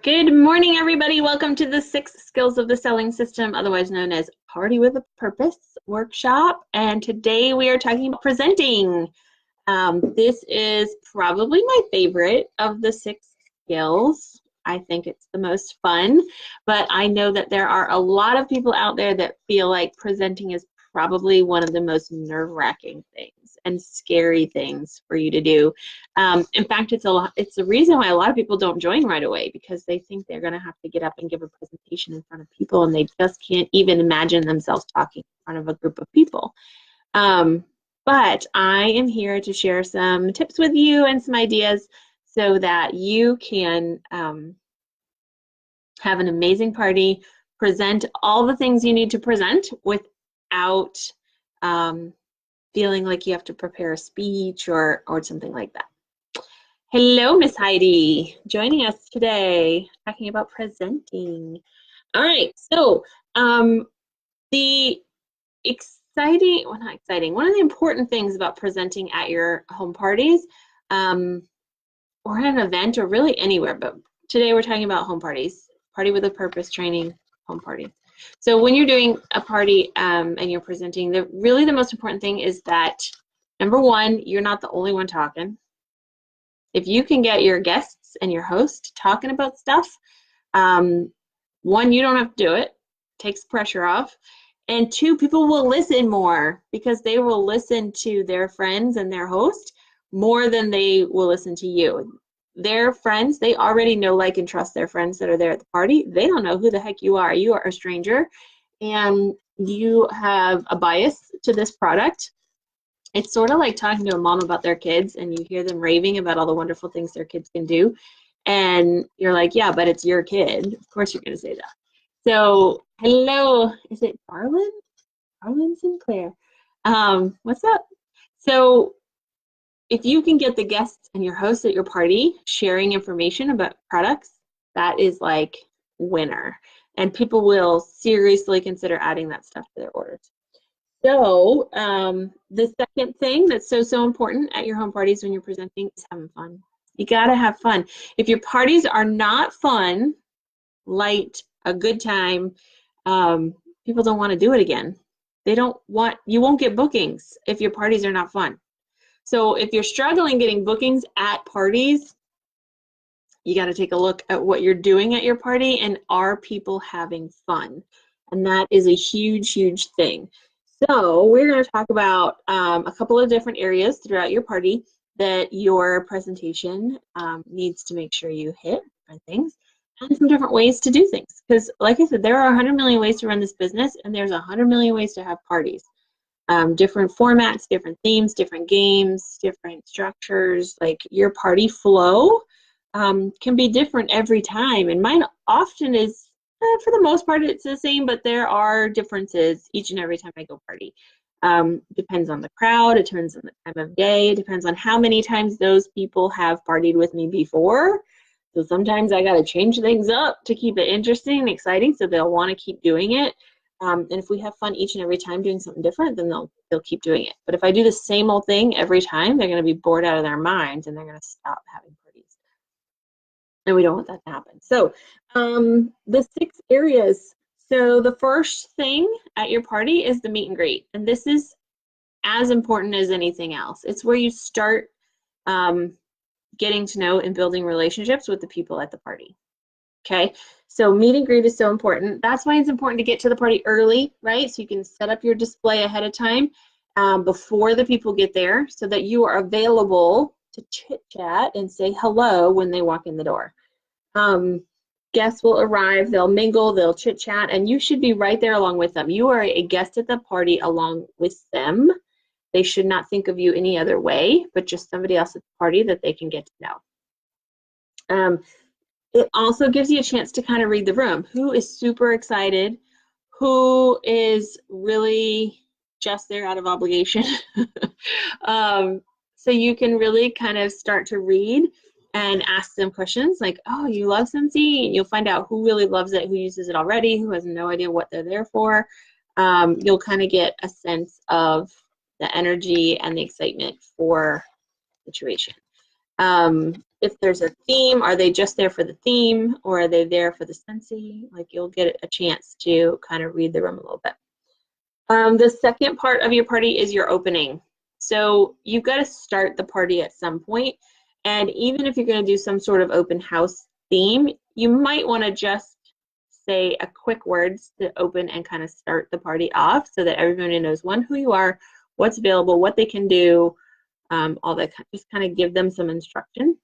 Good morning, everybody. Welcome to the 6 Skills of the Selling System, otherwise known as Party with a Purpose workshop. And today we are talking about presenting. This is probably my favorite of the 6 skills. I think it's the most fun, but I know that there are a lot of people out there that feel like presenting is probably one of the most nerve-wracking things and scary things for you to do. In fact, it's the reason why a lot of people don't join right away, because they think they're going to have to get up and give a presentation in front of people, and they just can't even imagine themselves talking in front of a group of people. But I am here to share some tips with you and some ideas so that you can have an amazing party, present all the things you need to present without feeling like you have to prepare a speech or something like that. Hello, Miss Heidi, joining us today, talking about presenting. All right, so the exciting, well, not exciting, one of the important things about presenting at your home parties or at an event or really anywhere, but today we're talking about home parties, Party with a Purpose training home party. So when you're doing a party and you're presenting, really the most important thing is that, number one, you're not the only one talking. If you can get your guests and your host talking about stuff, one, you don't have to do it, takes pressure off, and two, people will listen more because they will listen to their friends and their host more than they will listen to you. Their friends, they already know, like, and trust their friends that are there at the party. They don't know who the heck you are. You are a stranger, and you have a bias to this product. It's sort of like talking to a mom about their kids, and you hear them raving about all the wonderful things their kids can do, and you're like, yeah, but it's your kid. Of course you're going to say that. So, hello, is it Darlin? Darlin Sinclair. What's up? So, if you can get the guests and your hosts at your party sharing information about products, that is like winner. And people will seriously consider adding that stuff to their orders. So the second thing that's so important at your home parties when you're presenting is having fun. You gotta have fun. If your parties are not fun, light, a good time, people don't want to do it again. You won't get bookings if your parties are not fun. So if you're struggling getting bookings at parties, you got to take a look at what you're doing at your party, and are people having fun? And that is a huge, huge thing. So we're going to talk about a couple of different areas throughout your party that your presentation needs to make sure you hit different things, and some different ways to do things. Because like I said, there are 100 million ways to run this business, and there's 100 million ways to have parties. Different formats, different themes, different games, different structures. Like, your party flow can be different every time, and mine often is, for the most part, it's the same, but there are differences each and every time I go party. Depends on the crowd, it depends on the time of day, it depends on how many times those people have partied with me before. So sometimes I got to change things up to keep it interesting and exciting, so they'll want to keep doing it. And if we have fun each and every time doing something different, then they'll keep doing it. But if I do the same old thing every time, they're going to be bored out of their minds, and they're going to stop having parties. And we don't want that to happen. So the 6 areas. So the first thing at your party is the meet and greet. And this is as important as anything else. It's where you start getting to know and building relationships with the people at the party. Okay, so meet and greet is so important. That's why it's important to get to the party early, right? So you can set up your display ahead of time before the people get there, so that you are available to chit chat and say hello when they walk in the door. Guests will arrive, they'll mingle, they'll chit chat, and you should be right there along with them. You are a guest at the party along with them. They should not think of you any other way, but just somebody else at the party that they can get to know. It also gives you a chance to kind of read the room. Who is super excited? Who is really just there out of obligation? So you can really kind of start to read and ask them questions like, oh, you love Scentsy? And you'll find out who really loves it, who uses it already, who has no idea what they're there for. You'll kind of get a sense of the energy and the excitement for the situation. If there's a theme, are they just there for the theme, or are they there for the Scentsy? Like, you'll get a chance to kind of read the room a little bit. The second part of your party is your opening. So you've got to start the party at some point, and even if you're going to do some sort of open house theme, you might want to just say a quick words to open and kind of start the party off so that everybody knows, one, who you are, what's available, what they can do, all that, just kind of give them some instruction.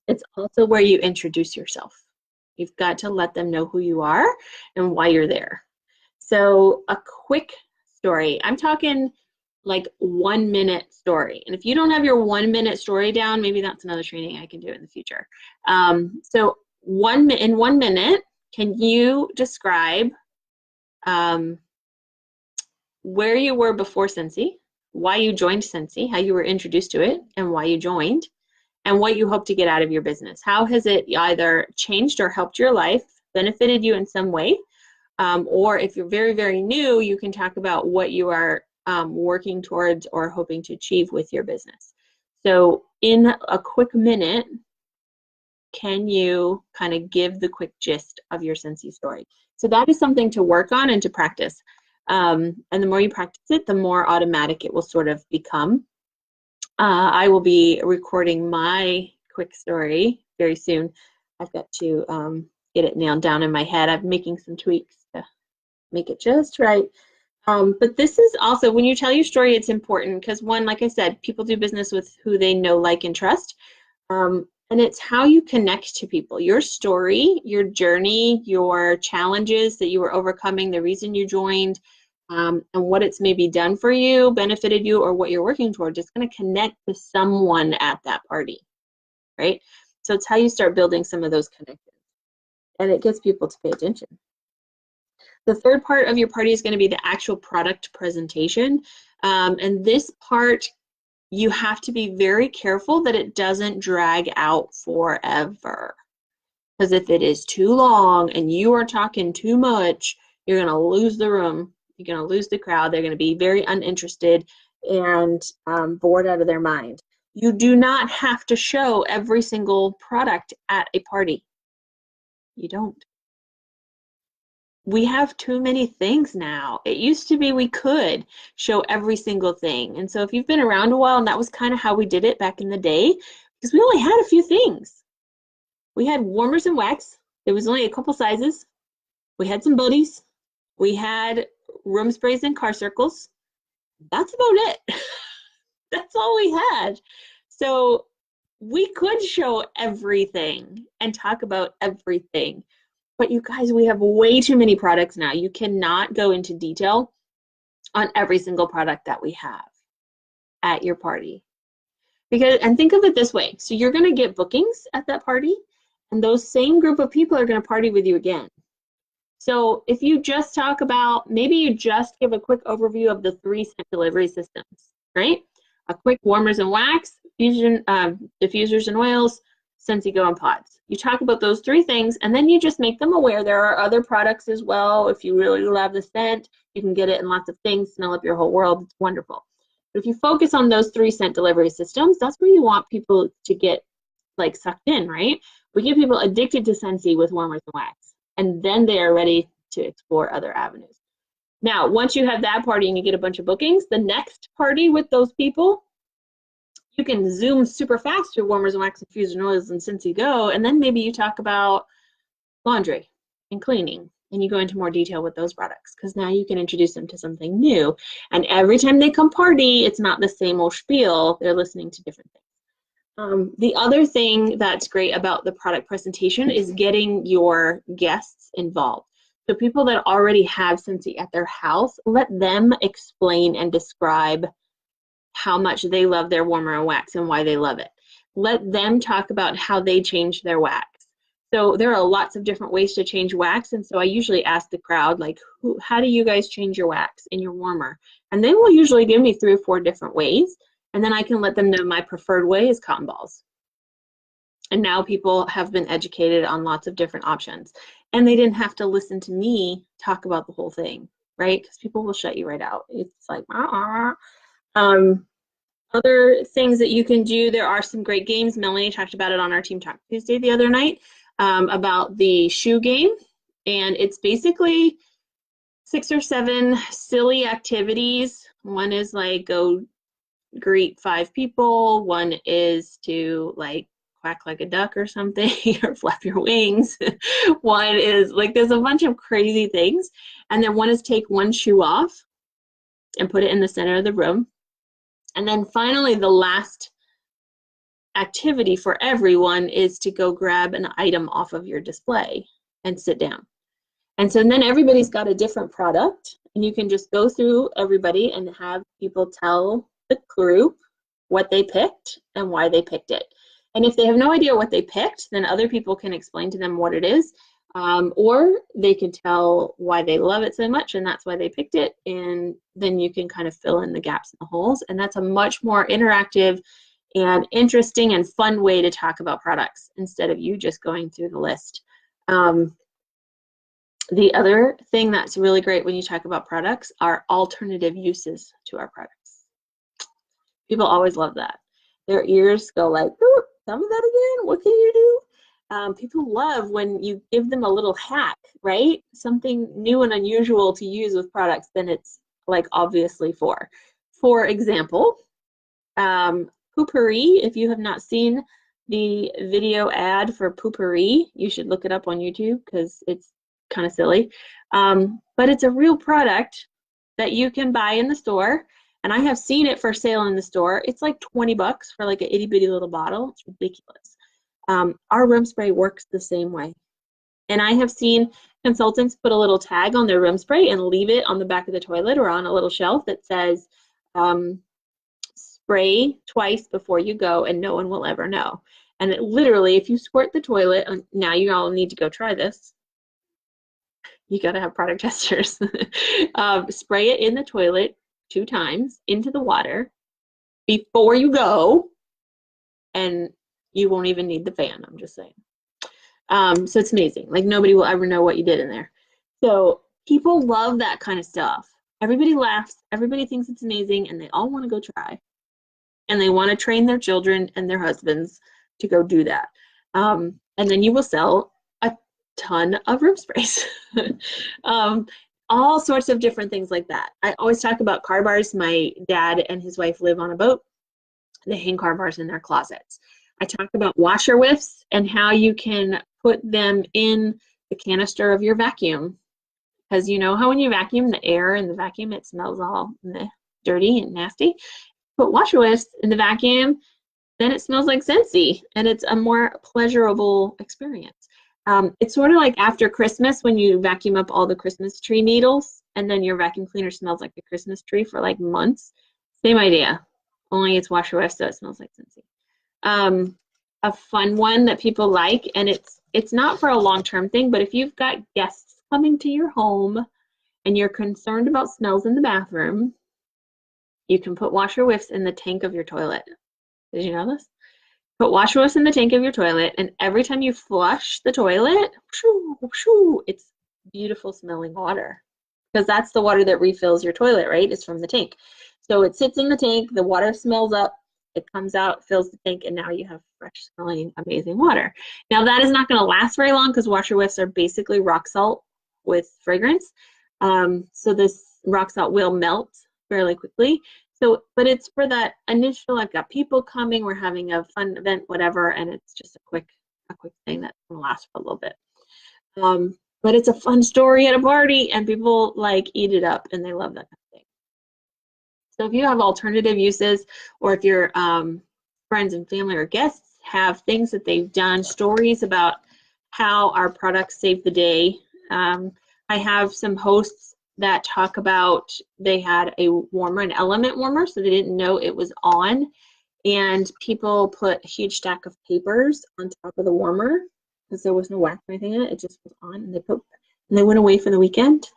It's also where you introduce yourself. You've got to let them know who you are and why you're there. So a quick story, I'm talking like 1 minute story. And if you don't have your 1 minute story down, maybe that's another training I can do in the future. So in 1 minute, can you describe where you were before Scentsy, why you joined Scentsy, how you were introduced to it, and why you joined, and what you hope to get out of your business? How has it either changed or helped your life, benefited you in some way? Or if you're very, very new, you can talk about what you are working towards or hoping to achieve with your business. So in a quick minute, can you kind of give the quick gist of your Scentsy story? So that is something to work on and to practice. And the more you practice it, the more automatic it will sort of become. I will be recording my quick story very soon. I've got to get it nailed down in my head. I'm making some tweaks to make it just right. But this is also, when you tell your story, it's important because, one, like I said, people do business with who they know, like, and trust. And it's how you connect to people. Your story, your journey, your challenges that you were overcoming, the reason you joined, and what it's maybe done for you, benefited you, or what you're working towards, it's going to connect to someone at that party, right? So it's how you start building some of those connections. And it gets people to pay attention. The third part of your party is going to be the actual product presentation. And this part, you have to be very careful that it doesn't drag out forever. Because if it is too long and you are talking too much, you're going to lose the room. You're going to lose the crowd. They're going to be very uninterested and bored out of their mind. You do not have to show every single product at a party. You don't. We have too many things now. It used to be we could show every single thing. And so if you've been around a while, and that was kind of how we did it back in the day, because we only had a few things. We had warmers and wax. There was only a couple sizes. We had some buddies. We had room sprays and car circles. That's about it. That's all we had. So we could show everything and talk about everything. But you guys, we have way too many products now. You cannot go into detail on every single product that we have at your party. And think of it this way. So you're going to get bookings at that party, and those same group of people are going to party with you again. So if you just talk about, maybe you just give a quick overview of the 3 scent delivery systems, right? A quick warmers and wax, diffusers and oils, Scentsy Go and pods. You talk about those 3 things, and then you just make them aware there are other products as well. If you really love the scent, you can get it in lots of things, smell up your whole world. It's wonderful. But if you focus on those 3 scent delivery systems, that's where you want people to get like sucked in, right? We get people addicted to Scentsy with warmers and wax, and then they are ready to explore other avenues. Now, once you have that party and you get a bunch of bookings, the next party with those people, you can zoom super fast through warmers and wax, diffusers and oils and Scentsy Go, and then maybe you talk about laundry and cleaning, and you go into more detail with those products, because now you can introduce them to something new. And every time they come party, it's not the same old spiel. They're listening to different things. The other thing that's great about the product presentation is getting your guests involved. So people that already have Scentsy at their house, let them explain and describe how much they love their warmer and wax and why they love it. Let them talk about how they change their wax. So there are lots of different ways to change wax, and so I usually ask the crowd, like, how do you guys change your wax in your warmer? And they will usually give me 3 or 4 different ways, and then I can let them know my preferred way is cotton balls. And now people have been educated on lots of different options, and they didn't have to listen to me talk about the whole thing, right? Because people will shut you right out. It's like, Other things that you can do, there are some great games. Melanie talked about it on our Team Talk Tuesday the other night, about the shoe game. And it's basically 6 or 7 silly activities. One is like go greet 5 people. One is to like quack like a duck or something or flap your wings. One is like, there's a bunch of crazy things. And then one is take one shoe off and put it in the center of the room. And then finally, the last activity for everyone is to go grab an item off of your display and sit down. And so then everybody's got a different product, and you can just go through everybody and have people tell the group what they picked and why they picked it. And if they have no idea what they picked, then other people can explain to them what it is, or they can tell why they love it so much and that's why they picked it, and then you can kind of fill in the gaps and the holes. And that's a much more interactive and interesting and fun way to talk about products instead of you just going through the list. The other thing that's really great when you talk about products are alternative uses to our products. People always love that. Their ears go like, "Ooh, tell me that again, what can you do?" People love when you give them a little hack, right? Something new and unusual to use with products, then it's like obviously for. For example, Poo-Pourri, if you have not seen the video ad for Poo-Pourri, you should look it up on YouTube because it's kind of silly. But it's a real product that you can buy in the store. And I have seen it for sale in the store. It's like 20 bucks for like an itty bitty little bottle. It's ridiculous. Our room spray works the same way. And I have seen consultants put a little tag on their room spray and leave it on the back of the toilet or on a little shelf that says, spray twice before you go and no one will ever know. And it literally, if you squirt the toilet, now you all need to go try this. You got to have product testers. Spray it in the toilet 2 times into the water before you go, and you won't even need the fan. I'm just saying. So it's amazing. Like nobody will ever know what you did in there. So people love that kind of stuff. Everybody laughs. Everybody thinks it's amazing, and they all want to go try. And they want to train their children and their husbands to go do that. And then you will sell a ton of room sprays. All sorts of different things like that. I always talk about car bars. My dad and his wife live on a boat. They hang car bars in their closets. I talk about washer whiffs and how you can put them in the canister of your vacuum. Because you know how when you vacuum, the air in the vacuum, it smells all dirty and nasty. Put washer whiffs in the vacuum, then it smells like Scentsy, and it's a more pleasurable experience. It's sort of like after Christmas when you vacuum up all the Christmas tree needles and then your vacuum cleaner smells like a Christmas tree for like months. Same idea, only it's washer whiff, so it smells like Scentsy. A fun one that people like, and it's not for a long-term thing, but if you've got guests coming to your home and you're concerned about smells in the bathroom, you can put washer whiffs in the tank of your toilet. Did you know this? Put washer whiffs in the tank of your toilet, and every time you flush the toilet, shoo, shoo, it's beautiful smelling water. Because that's the water that refills your toilet, right? It's from the tank. So it sits in the tank, the water smells up, it comes out, fills the tank, and now you have fresh smelling, amazing water. Now that is not going to last very long because washer whiffs are basically rock salt with fragrance. So this rock salt will melt fairly quickly. So, but it's for that initial, I've got people coming, we're having a fun event, whatever, and it's just a quick thing that's gonna last for a little bit. But it's a fun story at a party, and people like eat it up, and they love that kind of thing. So if you have alternative uses, or if your friends and family or guests have things that they've done, stories about how our products save the day. I have some hosts that talk about they had a warmer, an element warmer, so they didn't know it was on, and people put a huge stack of papers on top of the warmer because there was no wax or anything in it. It just was on, and they went away for the weekend,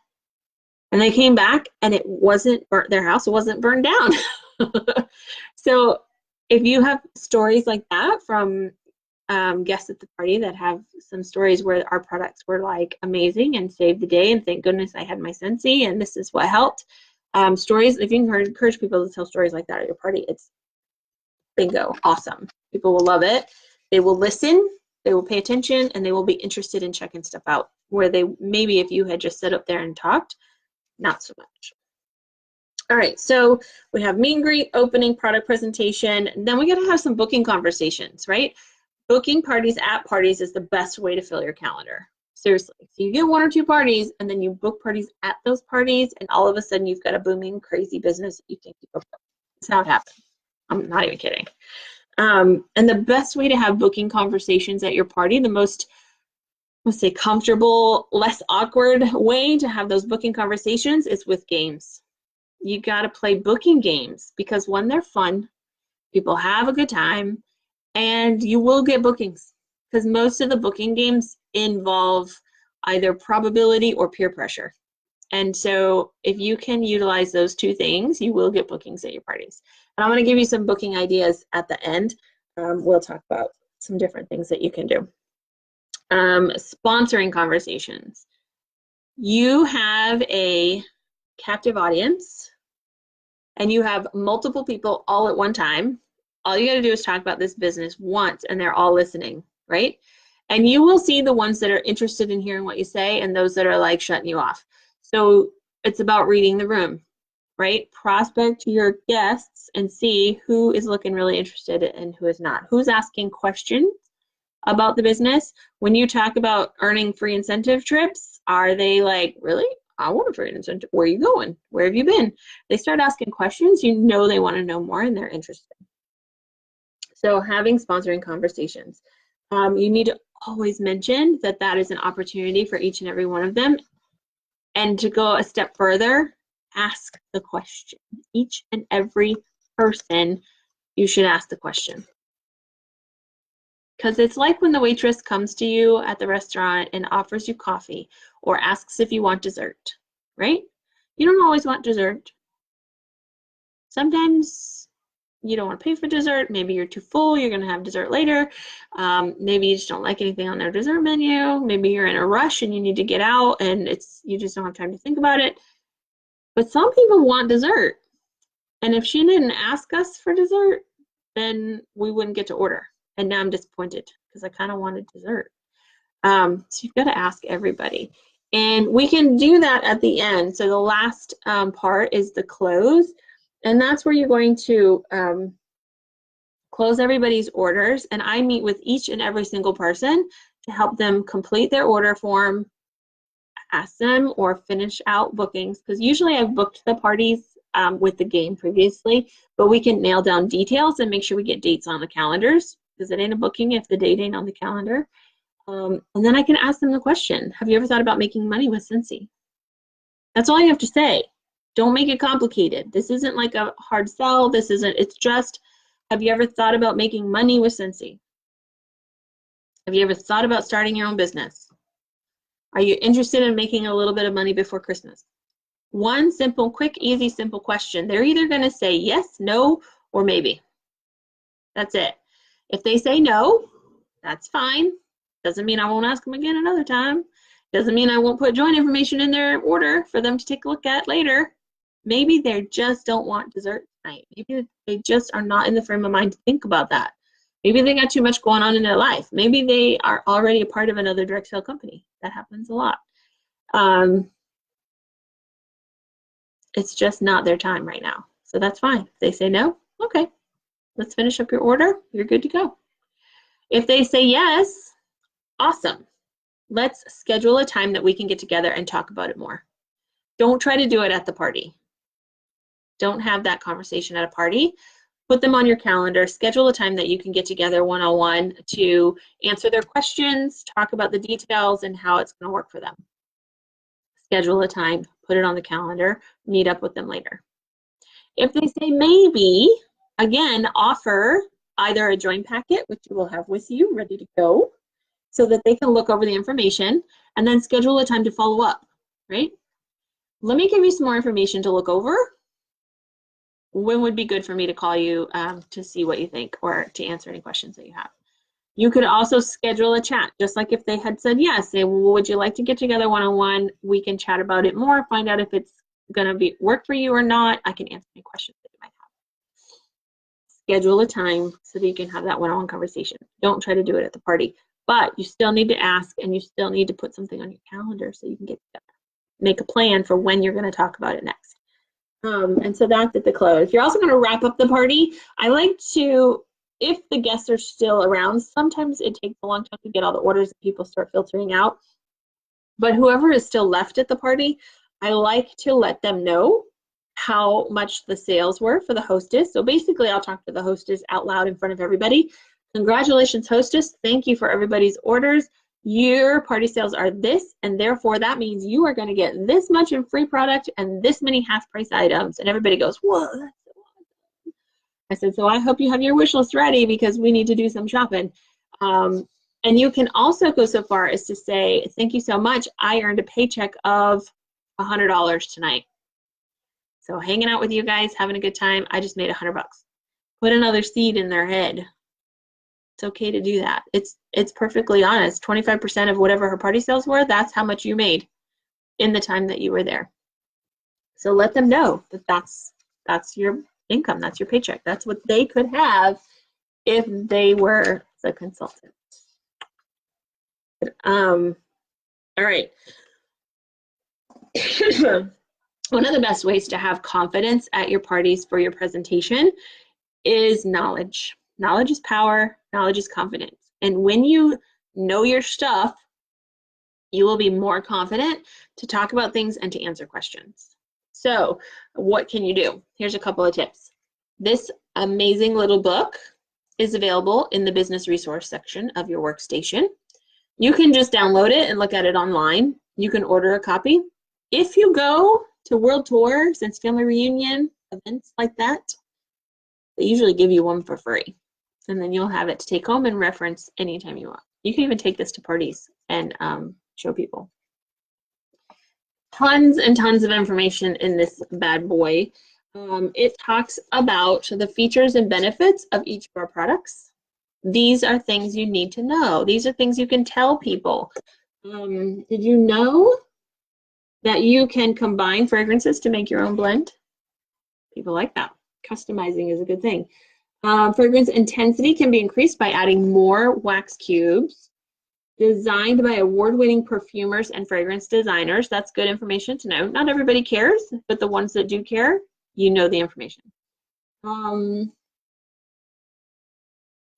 and they came back, and it wasn't burnt. Their house wasn't burned down. So if you have stories like that from guests at the party that have some stories where our products were like amazing and saved the day, and thank goodness I had my Scentsy and this is what helped. Stories, if you can encourage people to tell stories like that at your party, it's Bingo, awesome. People will love it. They will listen, they will pay attention, and they will be interested in checking stuff out, where they maybe if you had just sat up there and talked, not so much. All right, so we have meet and greet, opening, product presentation, and then we got to have some booking conversations, right? Booking parties at parties is the best way to fill your calendar. Seriously. So you get 1 or 2 parties, and then you book parties at those parties, and all of a sudden you've got a booming, crazy business that you can't keep up with. That's how it happens. I'm not even kidding. And the best way to have booking conversations at your party, the most, let's say, comfortable, less awkward way to have those booking conversations is with games. You got to play booking games, because when they're fun, people have a good time, and you will get bookings, because most of the booking games involve either probability or peer pressure. And so if you can utilize those 2 things, you will get bookings at your parties. And I'm going to give you some booking ideas at the end. We'll talk about some different things that you can do. Sponsoring conversations. You have a captive audience, and you have multiple people all at one time. All you got to do is talk about this business once, and they're all listening, right? And you will see the ones that are interested in hearing what you say and those that are like shutting you off. So it's about reading the room, right? Prospect your guests and see who is looking really interested and who is not. Who's asking questions about the business? When you talk about earning free incentive trips, are they like, really? I want a free incentive. Where are you going? Where have you been? They start asking questions, you know they want to know more and they're interested. So having sponsoring conversations. You need to always mention that that is an opportunity for each and every one of them. And to go a step further, ask the question. Each and every person, you should ask the question. Because it's like when the waitress comes to you at the restaurant and offers you coffee or asks if you want dessert, right? You don't always want dessert. Sometimes you don't want to pay for dessert. Maybe you're too full. You're going to have dessert later. Maybe you just don't like anything on their dessert menu. Maybe you're in a rush and you need to get out and you just don't have time to think about it. But some people want dessert. And if she didn't ask us for dessert, then we wouldn't get to order. And now I'm disappointed because I kind of wanted dessert. So you've got to ask everybody. And we can do that at the end. So the last part is the close. And that's where you're going to close everybody's orders. And I meet with each and every single person to help them complete their order form, ask them, or finish out bookings. Because usually I've booked the parties with the game previously, but we can nail down details and make sure we get dates on the calendars, because it ain't a booking if the date ain't on the calendar. And then I can ask them the question, have you ever thought about making money with Scentsy? That's all you have to say. Don't make it complicated. This isn't like a hard sell. It's just, have you ever thought about making money with Scentsy? Have you ever thought about starting your own business? Are you interested in making a little bit of money before Christmas? One simple, quick, easy, simple question. They're either going to say yes, no, or maybe. That's it. If they say no, that's fine. Doesn't mean I won't ask them again another time. Doesn't mean I won't put joint information in their order for them to take a look at later. Maybe they just don't want dessert tonight. Maybe they just are not in the frame of mind to think about that. Maybe they got too much going on in their life. Maybe they are already a part of another direct sale company. That happens a lot. It's just not their time right now. So that's fine. If they say no, okay, let's finish up your order. You're good to go. If they say yes, awesome. Let's schedule a time that we can get together and talk about it more. Don't try to do it at the party. Don't have that conversation at a party. Put them on your calendar. Schedule a time that you can get together one-on-one to answer their questions, talk about the details and how it's going to work for them. Schedule a time, put it on the calendar, meet up with them later. If they say maybe, again, offer either a join packet, which you will have with you ready to go, so that they can look over the information, and then schedule a time to follow up, right? Let me give you some more information to look over. When would be good for me to call you to see what you think or to answer any questions that you have? You could also schedule a chat, just like if they had said yes. Say, well, would you like to get together one-on-one? We can chat about it more, find out if it's gonna work for you or not. I can answer any questions that you might have. schedule a time so that you can have that one-on-one conversation. Don't try to do it at the party, but you still need to ask, and you still need to put something on your calendar so you can get together. Make a plan for when you're going to talk about it next. And so that's at the close. You're also going to wrap up the party. I like to, if the guests are still around, sometimes it takes a long time to get all the orders and people start filtering out. But whoever is still left at the party, I like to let them know how much the sales were for the hostess. So basically, I'll talk to the hostess out loud in front of everybody. Congratulations, hostess. Thank you for everybody's orders. Your party sales are this, and therefore that means you are going to get this much in free product and this many half price items. And everybody goes, whoa, that's so awesome. I said, so I hope you have your wish list ready because we need to do some shopping. And you can also go so far as to say, thank you so much. I earned a paycheck of $100 tonight. So hanging out with you guys, having a good time, I just made $100 bucks. Put another seed in their head. It's okay to do that. It's perfectly honest. 25% of whatever her party sales were, that's how much you made in the time that you were there. So let them know that that's your income, that's your paycheck. That's what they could have if they were the consultant. All right. One of the best ways to have confidence at your parties for your presentation is knowledge. Knowledge is power, knowledge is confidence. And when you know your stuff, you will be more confident to talk about things and to answer questions. So what can you do? Here's a couple of tips. This amazing little book is available in the business resource section of your workstation. You can just download it and look at it online. You can order a copy. If you go to World Tour, Sense Family Reunion, events like that, they usually give you one for free. And then you'll have it to take home and reference anytime you want. You can even take this to parties and show people. Tons and tons of information in this bad boy. It talks about the features and benefits of each of our products. These are things you need to know. These are things you can tell people. Did you know that you can combine fragrances to make your own blend? People like that. Customizing is a good thing. Fragrance intensity can be increased by adding more wax cubes. Designed by award-winning perfumers and fragrance designers. That's good information to know. Not everybody cares, but the ones that do care, you know the information.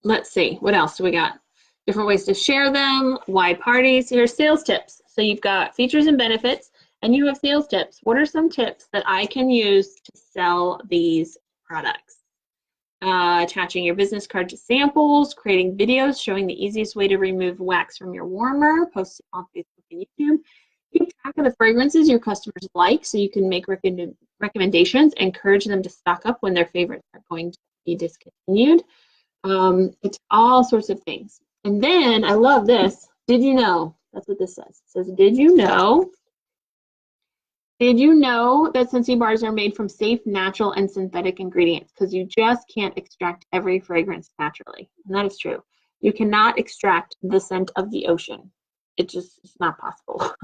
Let's see, what else do we got? Different ways to share them, why parties. Here's sales tips. So you've got features and benefits, and you have sales tips. What are some tips that I can use to sell these products? Attaching your business card to samples, creating videos showing the easiest way to remove wax from your warmer, post it on Facebook and YouTube. Keep track of the fragrances your customers like so you can make recommendations, encourage them to stock up when their favorites are going to be discontinued. It's all sorts of things. And then, I love this, did you know? That's what this says. It says, did you know? Did you know that Scentsy bars are made from safe, natural, and synthetic ingredients? Because you just can't extract every fragrance naturally. And that is true. You cannot extract the scent of the ocean. It's not possible.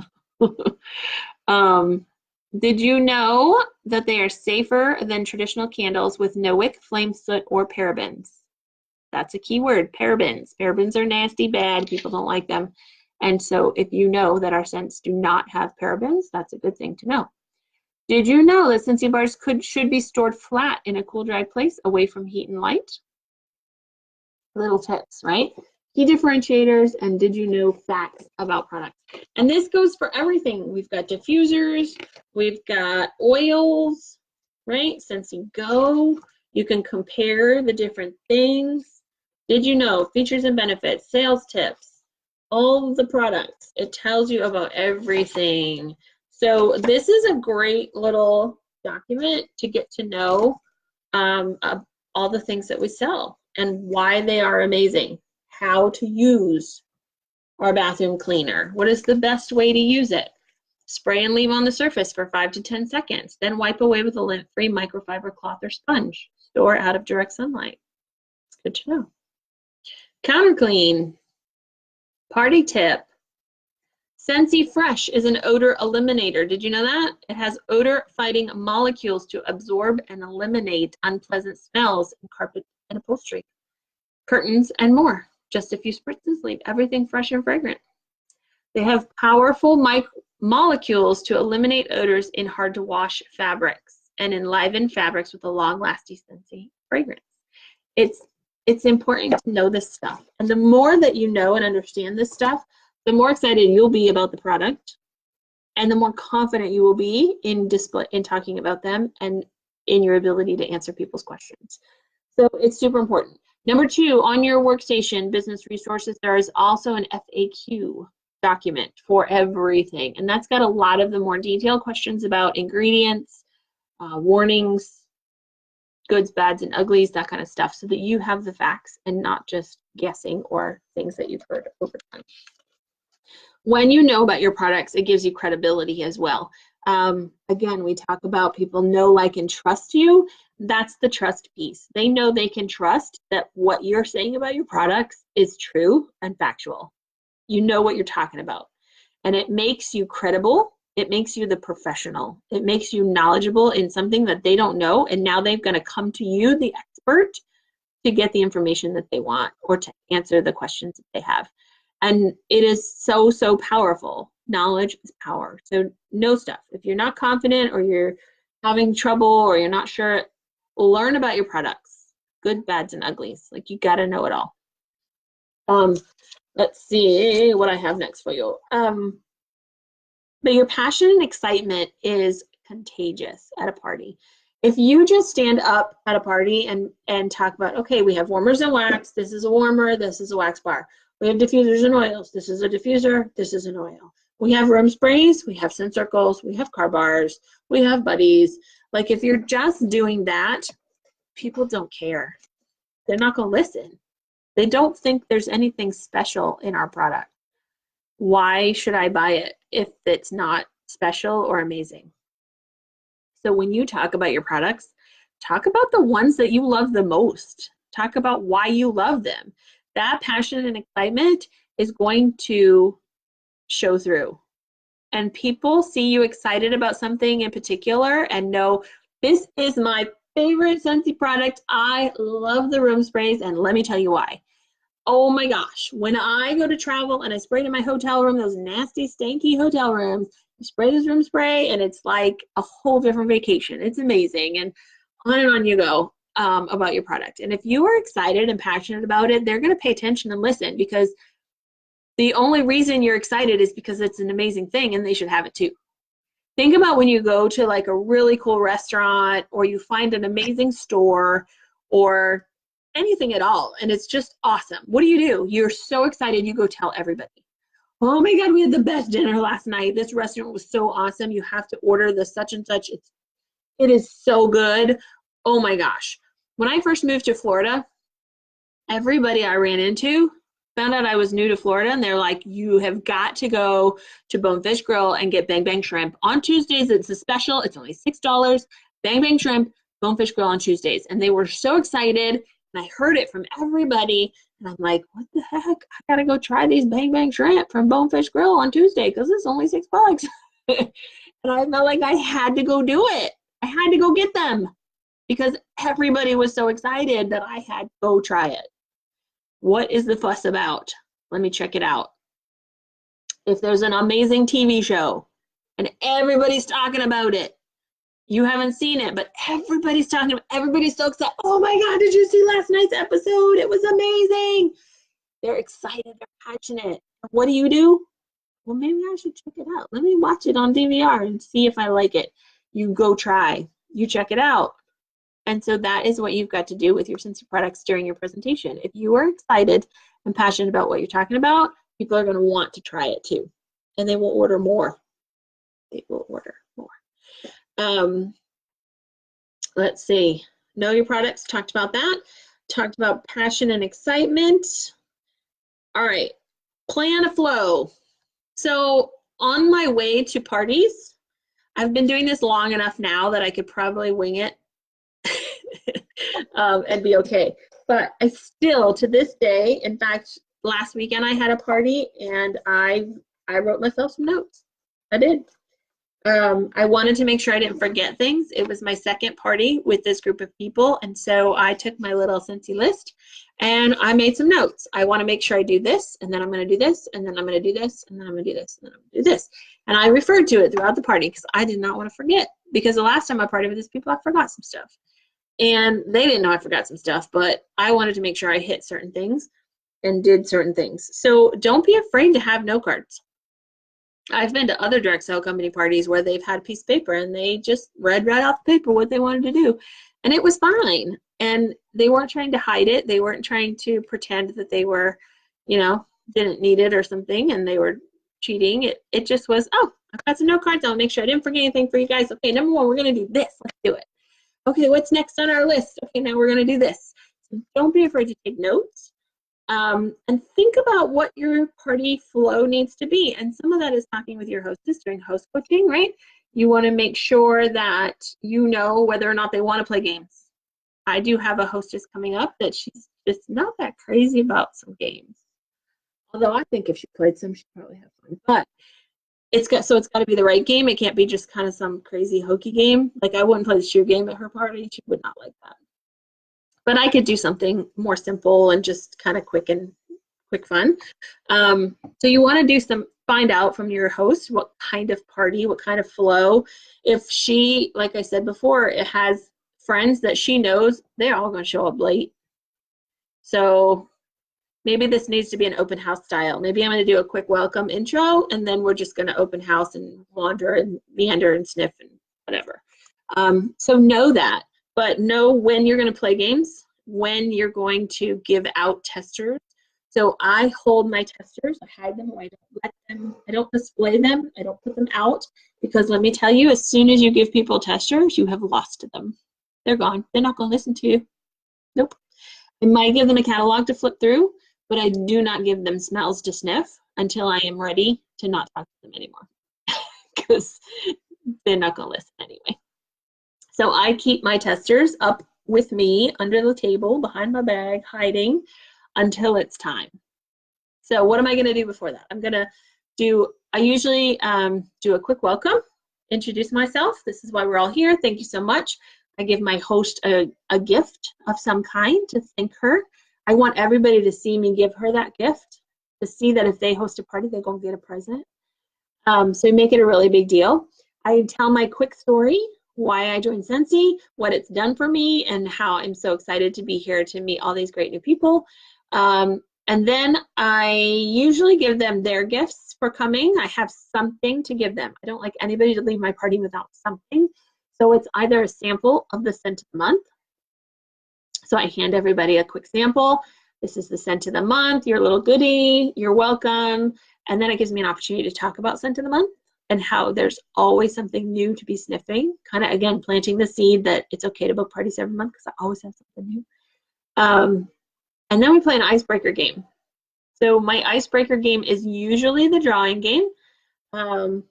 Did you know that they are safer than traditional candles with no wick, flame, soot, or parabens? That's a key word, parabens. Parabens are nasty, bad. People don't like them. And so if you know that our scents do not have parabens, that's a good thing to know. Did you know that Scentsy bars should be stored flat in a cool, dry place away from heat and light? Little tips, right? Key differentiators and did you know facts about products. And this goes for everything. We've got diffusers, we've got oils, right? Scentsy Go. You can compare the different things. Did you know features and benefits, sales tips, all of the products. It tells you about everything. So this is a great little document to get to know all the things that we sell and why they are amazing. How to use our bathroom cleaner. What is the best way to use it? Spray and leave on the surface for 5 to 10 seconds. Then wipe away with a lint-free microfiber cloth or sponge. Store out of direct sunlight. It's good to know. Counter clean. Party tip. Scentsy Fresh is an odor eliminator. Did you know that? It has odor-fighting molecules to absorb and eliminate unpleasant smells in carpet and upholstery, curtains, and more. Just a few spritzes leave everything fresh and fragrant. They have powerful molecules to eliminate odors in hard-to-wash fabrics and enliven fabrics with a long-lasting fragrance. It's important to know this stuff. And the more that you know and understand this stuff, the more excited you'll be about the product, and the more confident you will be in talking about them and in your ability to answer people's questions. So it's super important. Number 2, on your workstation, business resources, there is also an FAQ document for everything. And that's got a lot of the more detailed questions about ingredients, warnings, goods, bads, and uglies, that kind of stuff, so that you have the facts and not just guessing or things that you've heard over time. When you know about your products, it gives you credibility as well. Again, we talk about people know, like, and trust you. That's the trust piece. They know they can trust that what you're saying about your products is true and factual. You know what you're talking about. And it makes you credible. It makes you the professional. It makes you knowledgeable in something that they don't know. And now they're going to come to you, the expert, to get the information that they want or to answer the questions that they have. And it is so, so powerful. Knowledge is power. So know stuff. If you're not confident or you're having trouble or you're not sure, learn about your products. Good, bads, and uglies. Like, you got to know it all. Let's see what I have next for you. But your passion and excitement is contagious at a party. If you just stand up at a party and talk about, okay, we have warmers and wax. This is a warmer. This is a wax bar. We have diffusers and oils. This is a diffuser. This is an oil. We have room sprays. We have scent circles. We have car bars. We have buddies. Like, if you're just doing that, people don't care. They're not going to listen. They don't think there's anything special in our product. Why should I buy it if it's not special or amazing? So when you talk about your products, talk about the ones that you love the most. Talk about why you love them. That passion and excitement is going to show through. And people see you excited about something in particular and know, this is my favorite Scentsy product. I love the room sprays, and let me tell you why. Oh my gosh, when I go to travel and I spray in my hotel room, those nasty, stanky hotel rooms, you spray this room spray and it's like a whole different vacation. It's amazing. And on you go about your product. And if you are excited and passionate about it, they're going to pay attention and listen, because the only reason you're excited is because it's an amazing thing and they should have it too. Think about when you go to like a really cool restaurant, or you find an amazing store, or anything at all, and it's just awesome. What do? You're so excited, you go tell everybody. Oh my God, we had the best dinner last night. This restaurant was so awesome. You have to order the such and such. It is so good. Oh my gosh. When I first moved to Florida, everybody I ran into found out I was new to Florida, and they're like, you have got to go to Bonefish Grill and get Bang Bang Shrimp. On Tuesdays, it's a special. It's only $6. Bang Bang Shrimp, Bonefish Grill on Tuesdays. And they were so excited. And I heard it from everybody, and I'm like, what the heck? I gotta go try these Bang Bang Shrimp from Bonefish Grill on Tuesday because it's only $6. And I felt like I had to go do it. I had to go get them because everybody was so excited that I had to go try it. What is the fuss about? Let me check it out. If there's an amazing TV show and everybody's talking about it, you haven't seen it, but everybody's talking about it. Everybody's so excited. Oh my God, did you see last night's episode? It was amazing. They're excited. They're passionate. What do? Well, maybe I should check it out. Let me watch it on DVR and see if I like it. You go try. You check it out. And so that is what you've got to do with your Scentsy products during your presentation. If you are excited and passionate about what you're talking about, people are going to want to try it too. And they will order more. They will order more. Let's see. Know your products. Talked about that. Talked about passion and excitement. All right. Plan a flow. So on my way to parties, I've been doing this long enough now that I could probably wing it and be okay. But I still, to this day, in fact, last weekend I had a party and I wrote myself some notes. I did. I wanted to make sure I didn't forget things. It was my second party with this group of people, and so I took my little Scentsy list and I made some notes. I want to make sure I do this, and then I'm going to do this, and then I'm going to do this, and then I'm going to do this, and then I'm going to do this. And I referred to it throughout the party because I did not want to forget, because the last time I partied with these people, I forgot some stuff. And they didn't know I forgot some stuff, but I wanted to make sure I hit certain things and did certain things. So don't be afraid to have note cards. I've been to other direct sale company parties where they've had a piece of paper and they just read right off the paper what they wanted to do. And it was fine. And they weren't trying to hide it. They weren't trying to pretend that they were, you know, didn't need it or something and they were cheating. It just was, oh, I've got some note cards. I'll make sure I didn't forget anything for you guys. Okay, number one, we're going to do this. Let's do it. Okay, what's next on our list? Okay, now we're going to do this. So don't be afraid to take notes. And think about what your party flow needs to be. And some of that is talking with your hostess, doing host coaching, right? You want to make sure that you know whether or not they want to play games. I do have a hostess coming up that she's just not that crazy about some games. Although I think if she played some, she'd probably have fun. But it's got to be the right game. It can't be just kind of some crazy hokey game. Like I wouldn't play the shoe game at her party. She would not like that. But I could do something more simple and just kind of quick fun. So you want to find out from your host what kind of party, what kind of flow. If she, like I said before, it has friends that she knows, they're all going to show up late. So maybe this needs to be an open house style. Maybe I'm going to do a quick welcome intro, and then we're just going to open house and wander and meander and sniff and whatever. So know that. But know when you're going to play games, when you're going to give out testers. So I hold my testers, I hide them away, I don't display them, I don't put them out, because let me tell you, as soon as you give people testers, you have lost them. They're gone. They're not going to listen to you. Nope. I might give them a catalog to flip through, but I do not give them smells to sniff until I am ready to not talk to them anymore, because they're not going to listen anyway. So I keep my testers up with me under the table, behind my bag, hiding until it's time. So what am I going to do before that? I usually do a quick welcome, introduce myself. This is why we're all here. Thank you so much. I give my host a gift of some kind to thank her. I want everybody to see me give her that gift, to see that if they host a party, they're going to get a present. So make it a really big deal. I tell my quick story, why I joined Scentsy, what it's done for me, and how I'm so excited to be here to meet all these great new people. And then I usually give them their gifts for coming. I have something to give them. I don't like anybody to leave my party without something. So it's either a sample of the scent of the month. So I hand everybody a quick sample. This is the scent of the month, your little goodie, you're welcome. And then it gives me an opportunity to talk about scent of the month and how there's always something new to be sniffing. Kind of, again, planting the seed that it's okay to book parties every month because I always have something new. And then we play an icebreaker game. So my icebreaker game is usually the drawing game.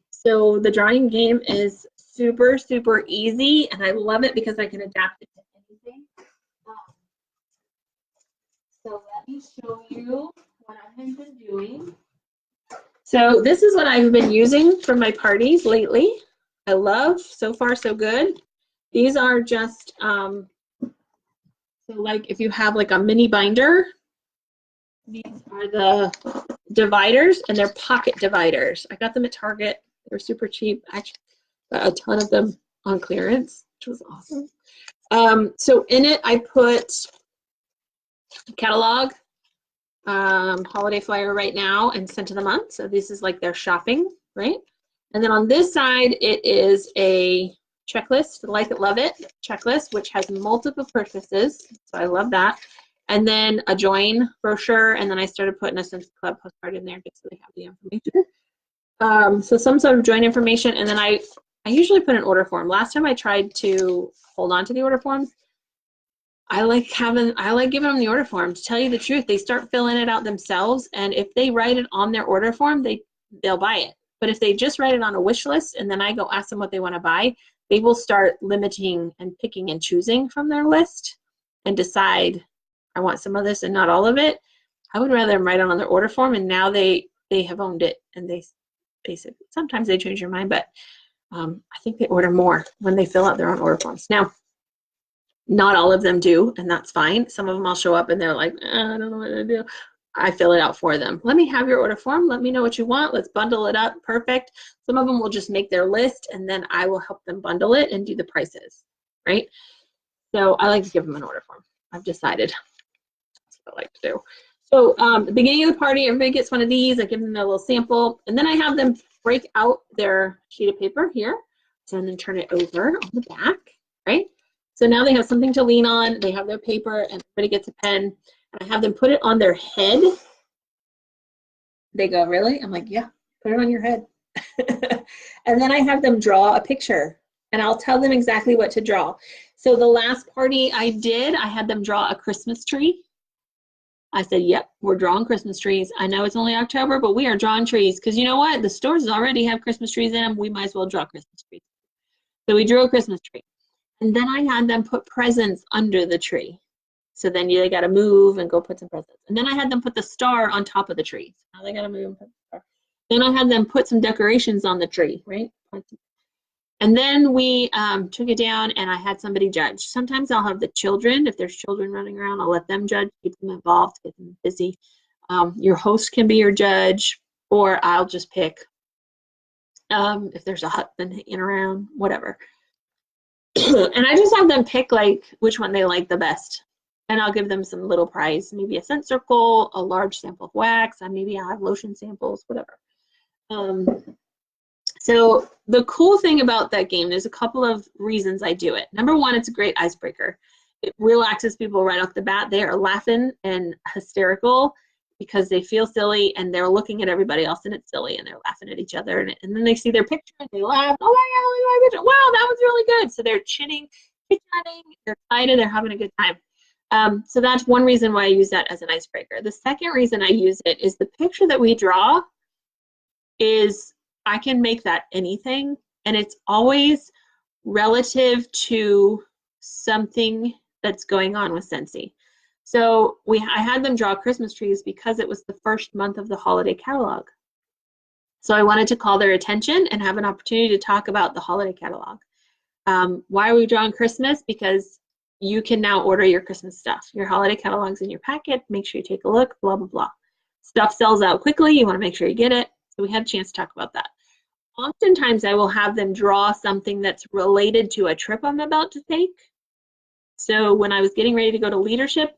So the drawing game is super, super easy, and I love it because I can adapt it to anything. So let me show you what I have been doing. So this is what I've been using for my parties lately. I love, so far so good. These are just, so like if you have like a mini binder, these are the dividers, and they're pocket dividers. I got them at Target. They're super cheap. I actually got a ton of them on clearance, which was awesome. So in it, I put a catalog, holiday flyer right now, and scent of the month. So this is like their shopping, right? And then on this side, it is a checklist, Like It, Love It checklist, which has multiple purchases. So I love that. And then a join brochure, and then I started putting a Scentsy Club postcard in there just so they have the information. So some sort of join information, and then I usually put an order form. Last time I tried to hold on to the order forms, I like giving them the order form. To tell you the truth, they start filling it out themselves, and if they write it on their order form, they'll buy it. But if they just write it on a wish list and then I go ask them what they want to buy, they will start limiting and picking and choosing from their list and decide, I want some of this and not all of it. I would rather them write it on their order form, and now they have owned it, and they basically, sometimes they change their mind, but I think they order more when they fill out their own order forms. Now, not all of them do, and that's fine. Some of them I'll show up and they're like, I don't know what to do. I fill it out for them. Let me have your order form. Let me know what you want. Let's bundle it up. Perfect. Some of them will just make their list and then I will help them bundle it and do the prices, right? So I like to give them an order form. I've decided that's what I like to do. So at the beginning of the party, everybody gets one of these. I give them a little sample, and then I have them break out their sheet of paper here, and then turn it over on the back, right? So now they have something to lean on. They have their paper, and everybody gets a pen. And I have them put it on their head. They go, really? I'm like, yeah, put it on your head. And then I have them draw a picture, and I'll tell them exactly what to draw. So the last party I did, I had them draw a Christmas tree. I said, yep, we're drawing Christmas trees. I know it's only October, but we are drawing trees because you know what? The stores already have Christmas trees in them. We might as well draw Christmas trees. So we drew a Christmas tree. And then I had them put presents under the tree. So then they got to move and go put some presents. And then I had them put the star on top of the tree. Now they got to move and put the star. Then I had them put some decorations on the tree, right? And then we took it down and I had somebody judge. Sometimes I'll have the children, if there's children running around, I'll let them judge, keep them involved, get them busy. Your host can be your judge, or I'll just pick if there's a husband hanging around, whatever. And I just have them pick like which one they like the best. And I'll give them some little prize, maybe a scent circle, a large sample of wax, and maybe I'll have lotion samples, whatever. So the cool thing about that game, there's a couple of reasons I do it. Number one, it's a great icebreaker. It relaxes people right off the bat. They are laughing and hysterical because they feel silly and they're looking at everybody else and it's silly and they're laughing at each other. And then they see their picture and they laugh. Oh my God, wow, that was really good. So they're chit-chatting, they're excited, they're having a good time. So that's one reason why I use that as an icebreaker. The second reason I use it is the picture that we draw is I can make that anything, and it's always relative to something that's going on with Scentsy. So I had them draw Christmas trees because it was the first month of the holiday catalog. So I wanted to call their attention and have an opportunity to talk about the holiday catalog. Why are we drawing Christmas? Because you can now order your Christmas stuff. Your holiday catalog's in your packet. Make sure you take a look, blah, blah, blah. Stuff sells out quickly. You want to make sure you get it. So we had a chance to talk about that. Oftentimes I will have them draw something that's related to a trip I'm about to take. So when I was getting ready to go to leadership,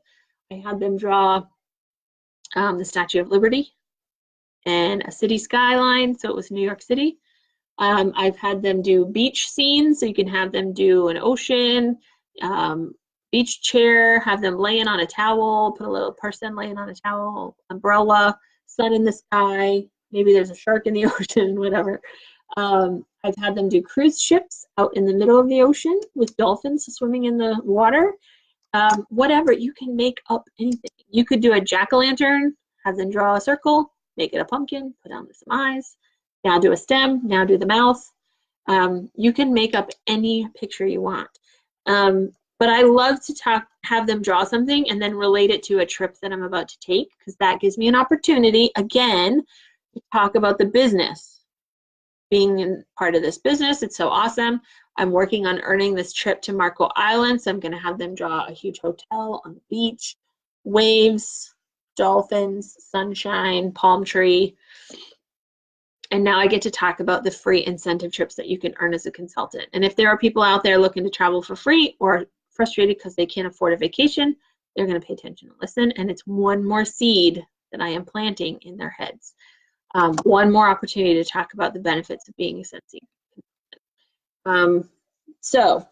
I had them draw the Statue of Liberty and a city skyline, so it was New York City. I've had them do beach scenes, so you can have them do an ocean, beach chair, have them laying on a towel, put a little person laying on a towel, umbrella, sun in the sky, maybe there's a shark in the ocean, whatever. I've had them do cruise ships out in the middle of the ocean with dolphins swimming in the water. Whatever, you can make up anything. You could do a jack-o'-lantern, have them draw a circle, make it a pumpkin, put on some eyes, now do a stem, now do the mouth. You can make up any picture you want. But I love to have them draw something and then relate it to a trip that I'm about to take, because that gives me an opportunity, again, to talk about the business. Being part of this business, it's so awesome. I'm working on earning this trip to Marco Island, so I'm going to have them draw a huge hotel on the beach, waves, dolphins, sunshine, palm tree. And now I get to talk about the free incentive trips that you can earn as a consultant. And if there are people out there looking to travel for free or frustrated because they can't afford a vacation, they're going to pay attention and listen. And it's one more seed that I am planting in their heads. One more opportunity to talk about the benefits of being a Scentsy. So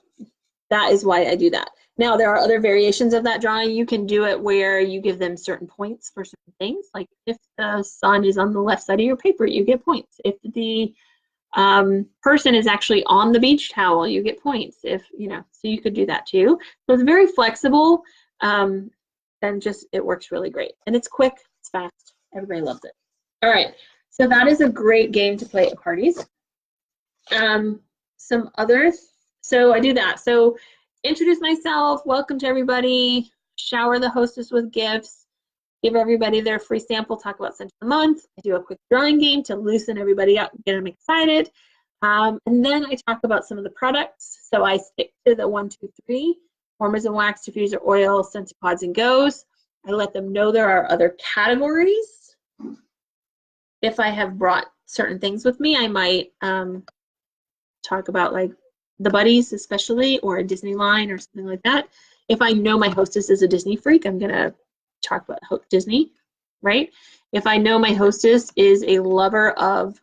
that is why I do that. Now, there are other variations of that drawing. You can do it where you give them certain points for certain things. Like if the sun is on the left side of your paper, you get points. If the person is actually on the beach towel, you get points. If, so you could do that too. So it's very flexible, and just, it works really great. And it's quick, it's fast, everybody loves it. All right, so that is a great game to play at parties. Some others, so I do that. So introduce myself, welcome to everybody, shower the hostess with gifts, give everybody their free sample, talk about Scent of the Month. I do a quick drawing game to loosen everybody up and get them excited. And then I talk about some of the products. So I stick to the 1, 2, 3, Warmers and Wax, Diffuser Oil, Scentsy Pods and Goes. I let them know there are other categories. If I have brought certain things with me, I might talk about like the buddies especially, or a Disney line or something like that. If I know my hostess is a Disney freak, I'm gonna talk about Disney, right? If I know my hostess is a lover of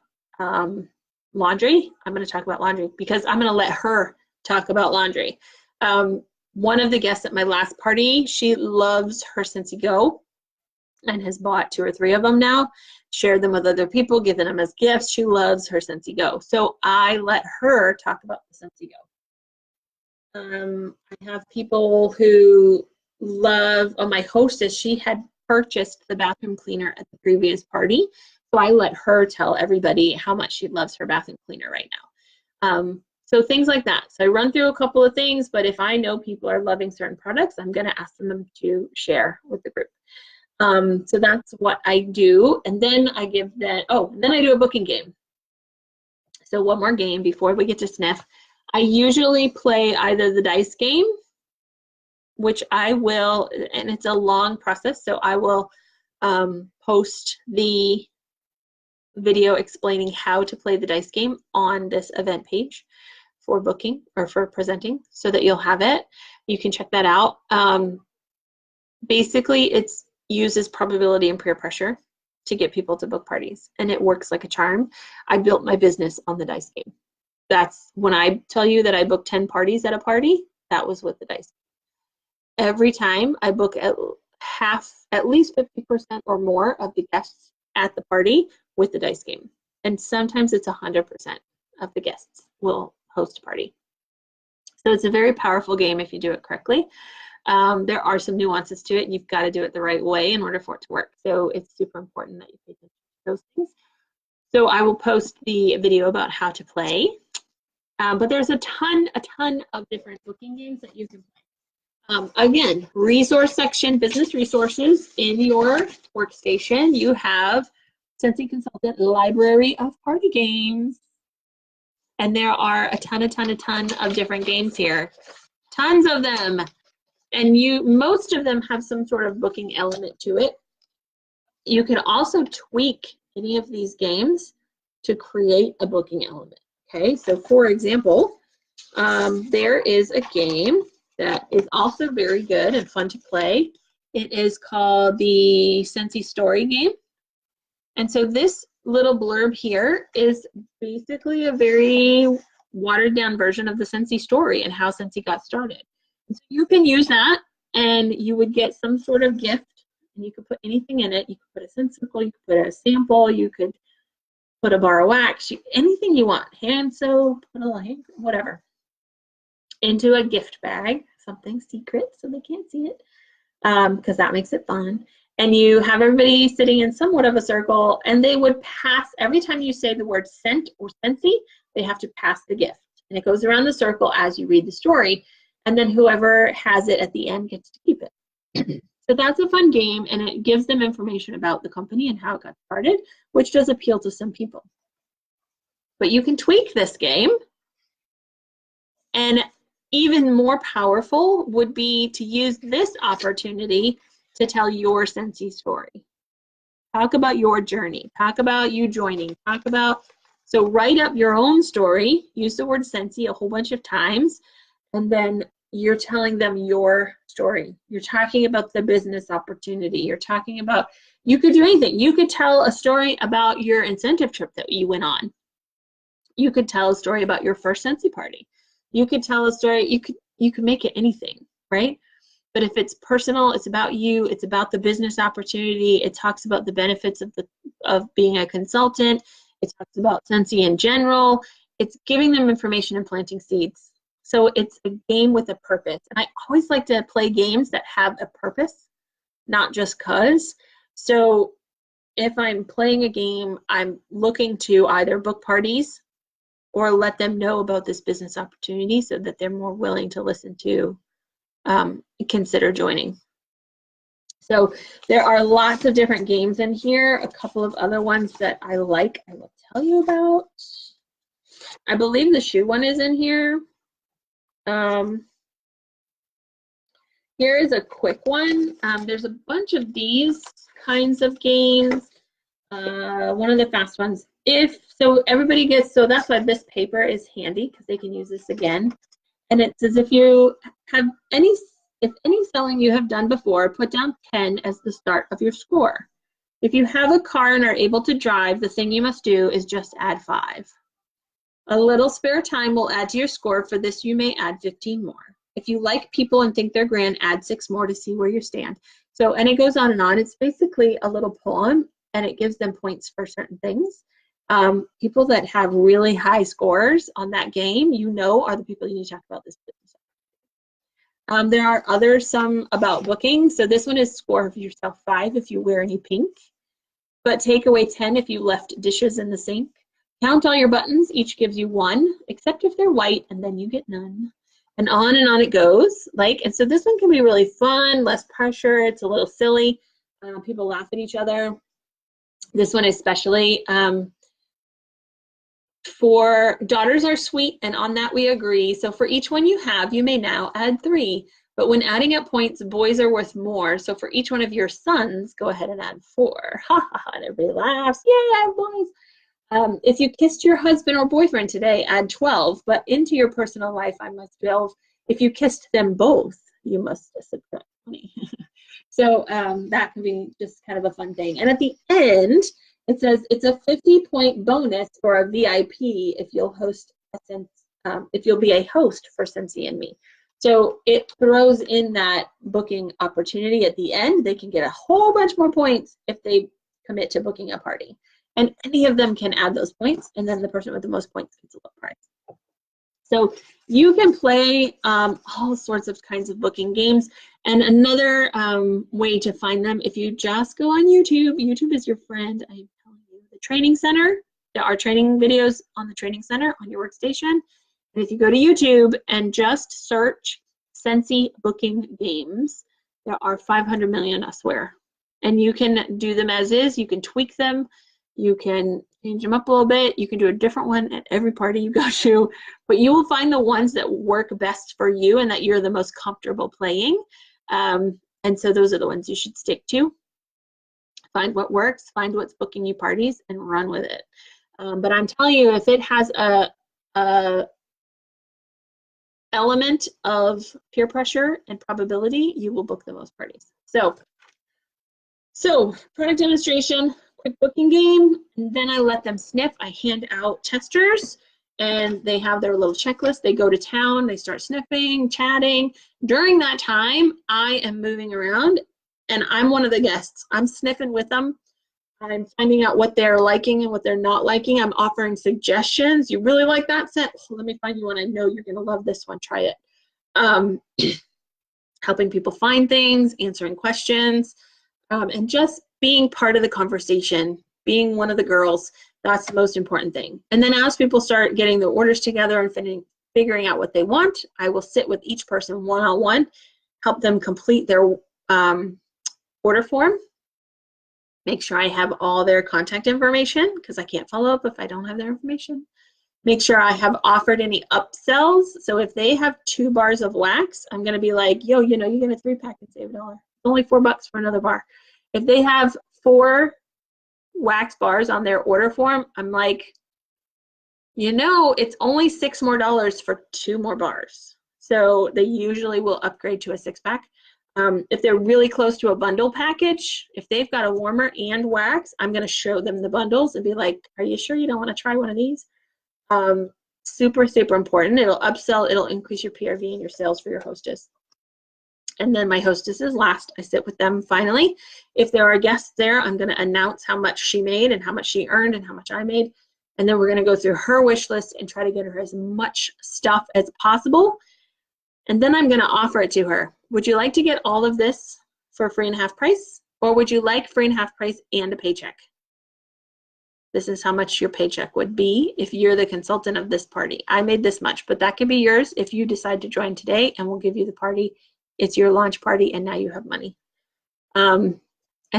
laundry, I'm gonna talk about laundry because I'm gonna let her talk about laundry. One of the guests at my last party, she loves her Scentsy Go and has bought 2 or 3 of them now, shared them with other people, given them as gifts. She loves her Scentsy Go. So I let her talk about the Scentsy Go. I have people who love, my hostess, she had purchased the bathroom cleaner at the previous party. So I let her tell everybody how much she loves her bathroom cleaner right now. So things like that. So I run through a couple of things, but if I know people are loving certain products, I'm going to ask them to share with the group. So that's what I do. And then I give that, then I do a booking game. So one more game before we get to sniff. I usually play either the dice game, which I will, and it's a long process, so I will post the video explaining how to play the dice game on this event page for booking or for presenting, so that you'll have it. You can check that out. Basically, it uses probability and peer pressure to get people to book parties, and it works like a charm. I built my business on the dice game. That's when I tell you that I booked 10 parties at a party, that was with the dice game. Every time I book at least 50% or more of the guests at the party with the dice game. And sometimes it's 100% of the guests will host a party. So it's a very powerful game if you do it correctly. There are some nuances to it, and you've got to do it the right way in order for it to work. So it's super important that you pay attention to those things. So I will post the video about how to play. But there's a ton of different booking games that you can play. Again, resource section, business resources in your workstation. You have Scentsy Consultant Library of Party Games. And there are a ton of different games here. Tons of them. And most of them have some sort of booking element to it. You can also tweak any of these games to create a booking element. Okay, so for example, there is a game that is also very good and fun to play. It is called the Scentsy Story game. And so this little blurb here is basically a very watered down version of the Scentsy story and how Scentsy got started. And so you can use that, and you would get some sort of gift, and you could put anything in it. You could put a Scentsy, you could put a sample, you could put a bar of wax, anything you want, hand soap, put a little hand, whatever, into a gift bag, something secret so they can't see it, because that makes it fun. And you have everybody sitting in somewhat of a circle, and they would pass, every time you say the word scent or Scentsy, they have to pass the gift. And it goes around the circle as you read the story, and then whoever has it at the end gets to keep it. So that's a fun game, and it gives them information about the company and how it got started, which does appeal to some people. But you can tweak this game, and even more powerful would be to use this opportunity to tell your Scentsy story. Talk about your journey. Talk about you joining. So write up your own story. Use the word Scentsy a whole bunch of times, and then you're telling them your story. You're talking about the business opportunity. You're talking about, you could do anything. You could tell a story about your incentive trip that you went on. You could tell a story about your first Scentsy party. You could tell a story, you could make it anything, right? But if it's personal, it's about you, it's about the business opportunity, it talks about the benefits of being a consultant, it talks about Scentsy in general, it's giving them information and planting seeds. So it's a game with a purpose. And I always like to play games that have a purpose, not just cause. So if I'm playing a game, I'm looking to either book parties or let them know about this business opportunity so that they're more willing to listen to, consider joining. So there are lots of different games in here. A couple of other ones that I like, I will tell you about. I believe the shoe one is in here. Here is a quick one. There's a bunch of these kinds of games. One of the fast ones. So everybody gets, so that's why this paper is handy, because they can use this again. And it says if you have any selling you have done before, put down 10 as the start of your score. If you have a car and are able to drive, the thing you must do is just add 5. A little spare time will add to your score. For this, you may add 15 more. If you like people and think they're grand, add 6 more to see where you stand. So, and it goes on and on. It's basically a little poem, and it gives them points for certain things. People that have really high scores on that game, are the people you need to talk about this business. There are others, some about booking. So this one is score yourself 5 if you wear any pink, but take away 10 if you left dishes in the sink. Count all your buttons, each gives you 1, except if they're white, and then you get none. And on it goes. And so this one can be really fun, less pressure. It's a little silly. People laugh at each other. This one especially. For daughters are sweet, and on that we agree. So for each one you have, you may now add 3. But when adding up points, boys are worth more. So for each one of your sons, go ahead and add 4. Ha ha ha, and everybody laughs. Yay, I have boys. If you kissed your husband or boyfriend today, add 12, but into your personal life, I must delve. If you kissed them both, you must subtract 20. So that can be just kind of a fun thing. And at the end, it says it's a 50-point bonus for a VIP if you'll be a host for Scentsy and Me. So it throws in that booking opportunity at the end. They can get a whole bunch more points if they commit to booking a party. And any of them can add those points, and then the person with the most points gets a low prize. So you can play all sorts of kinds of booking games. And another way to find them, if you just go on YouTube, YouTube is your friend. I'm telling you, the Training Center, there are training videos on the Training Center on your workstation. And if you go to YouTube and just search Scentsy booking games, there are 500 million, I swear. And you can do them as is. You can tweak them. You can change them up a little bit. You can do a different one at every party you go to, but you will find the ones that work best for you and that you're the most comfortable playing. And so those are the ones you should stick to. Find what works, find what's booking you parties, and run with it. But I'm telling you, if it has a element of peer pressure and probability, you will book the most parties. So product demonstration, quick booking game, and then I let them sniff. I hand out testers, and they have their little checklist. They go to town, they start sniffing, chatting. During that time, I am moving around, and I'm one of the guests. I'm sniffing with them. I'm finding out what they're liking and what they're not liking. I'm offering suggestions. You really like that scent? Let me find you one. I know you're going to love this one. Try it. Helping people find things, answering questions, and just being part of the conversation, being one of the girls. That's the most important thing. And then as people start getting their orders together and figuring out what they want, I will sit with each person one-on-one, help them complete their order form, make sure I have all their contact information, because I can't follow up if I don't have their information. Make sure I have offered any upsells. So if they have 2 bars of wax, I'm going to be like, yo, you get a 3-pack and save $1. It's only $4 for another bar. If they have 4 wax bars on their order form, I'm like, it's only $6 more for 2 more bars. So they usually will upgrade to a 6-pack. If they're really close to a bundle package, if they've got a warmer and wax, I'm going to show them the bundles and be like, are you sure you don't want to try one of these? Super, super important. It'll upsell, it'll increase your PRV and your sales for your hostess. And then my hostess is last. I sit with them finally. If there are guests there, I'm going to announce how much she made and how much she earned and how much I made. And then we're going to go through her wish list and try to get her as much stuff as possible. And then I'm going to offer it to her. Would you like to get all of this for free and half price? Or would you like free and half price and a paycheck? This is how much your paycheck would be if you're the consultant of this party. I made this much, but that could be yours if you decide to join today, and we'll give you the party. It's your launch party, and now you have money. And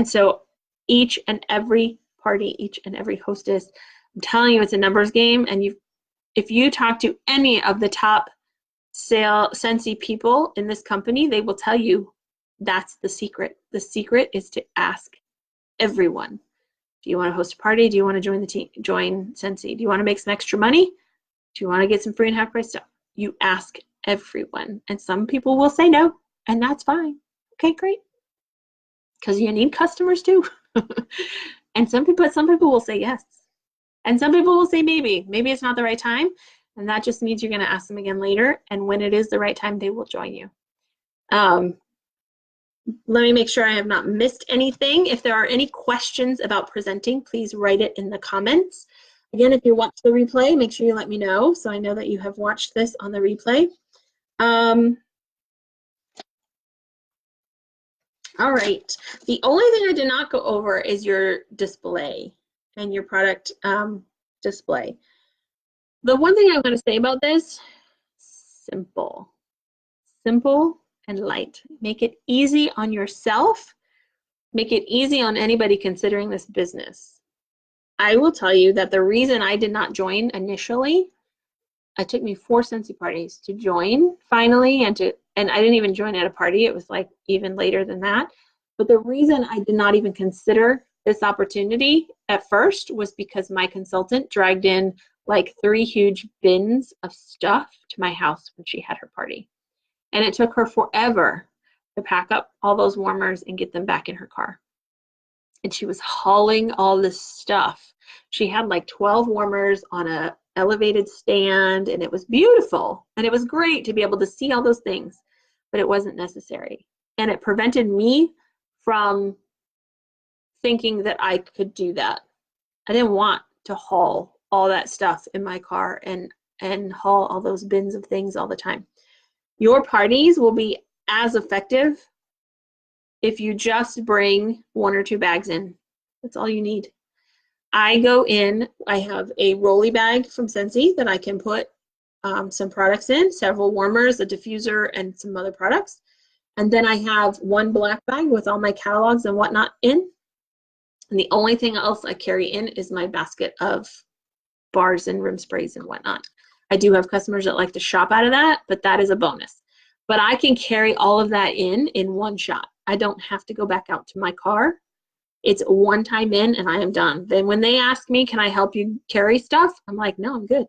so each and every party, each and every hostess, I'm telling you, it's a numbers game, and If you talk to any of the top Scentsy people in this company, they will tell you that's the secret. The secret is to ask everyone. Do you want to host a party? Do you want to join the team? Join Scentsy. Do you want to make some extra money? Do you want to get some free and half price stuff? You ask everyone, and some people will say no, and that's fine. Okay, great, because you need customers too. And some people will say yes, and some people will say maybe it's not the right time, and that just means you're going to ask them again later, and when it is the right time, they will join you. Let me make sure I have not missed anything. If there are any questions about presenting, please write it in the comments. Again, if you watch the replay, make sure you let me know so I know that you have watched this on the replay. All right. The only thing I did not go over is your display and your product display. The one thing I'm going to say about this, simple. Simple and light. Make it easy on yourself. Make it easy on anybody considering this business. I will tell you that the reason I did not join initially, it took me 4 Scentsy parties to join finally, and I didn't even join at a party. It was like even later than that. But the reason I did not even consider this opportunity at first was because my consultant dragged in like 3 huge bins of stuff to my house when she had her party. And it took her forever to pack up all those warmers and get them back in her car. And she was hauling all this stuff. She had like 12 warmers on a elevated stand, and it was beautiful. And it was great to be able to see all those things, but it wasn't necessary. And it prevented me from thinking that I could do that. I didn't want to haul all that stuff in my car and haul all those bins of things all the time. Your parties will be as effective if you just bring 1 or 2 bags in. That's all you need. I go in, I have a rolly bag from Scentsy that I can put some products in, several warmers, a diffuser, and some other products. And then I have 1 black bag with all my catalogs and whatnot in. And the only thing else I carry in is my basket of bars and room sprays and whatnot. I do have customers that like to shop out of that, but that is a bonus. But I can carry all of that in 1 shot. I don't have to go back out to my car. It's a one time in and I am done. Then when they ask me, can I help you carry stuff? I'm like, no, I'm good.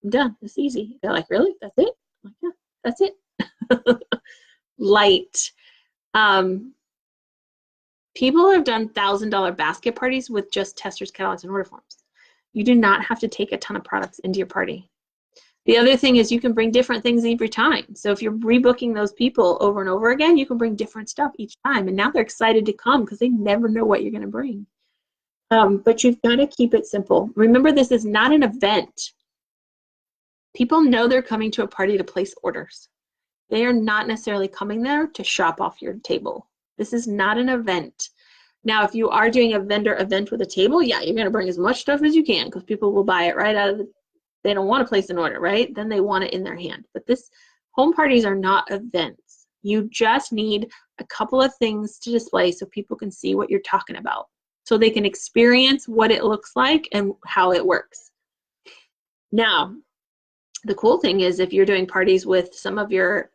I'm done. It's easy. They're like, really? That's it? I'm like, yeah, that's it. Light. People have done $1,000 basket parties with just testers, catalogs, and order forms. You do not have to take a ton of products into your party. The other thing is you can bring different things every time. So if you're rebooking those people over and over again, you can bring different stuff each time. And now they're excited to come because they never know what you're going to bring. But you've got to keep it simple. Remember, this is not an event. People know they're coming to a party to place orders. They are not necessarily coming there to shop off your table. This is not an event. Now, if you are doing a vendor event with a table, yeah, you're going to bring as much stuff as you can because people will buy it right out of the, they don't want to place an order, right? Then they want it in their hand. But this home parties are not events. You just need a couple of things to display so people can see what you're talking about, so they can experience what it looks like and how it works. Now, the cool thing is if you're doing parties with some of your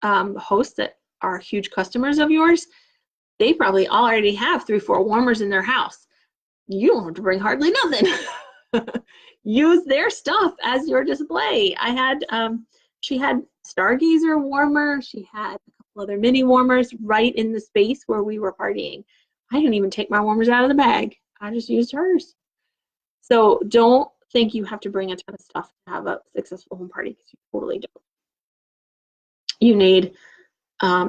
hosts that are huge customers of yours, they probably already have 3 or 4 warmers in their house. You don't have to bring hardly nothing. Use their stuff as your display. I had, she had Stargazer warmer. She had a couple other mini warmers right in the space where we were partying. I didn't even take my warmers out of the bag. I just used hers. So don't think you have to bring a ton of stuff to have a successful home party, because you totally don't. You need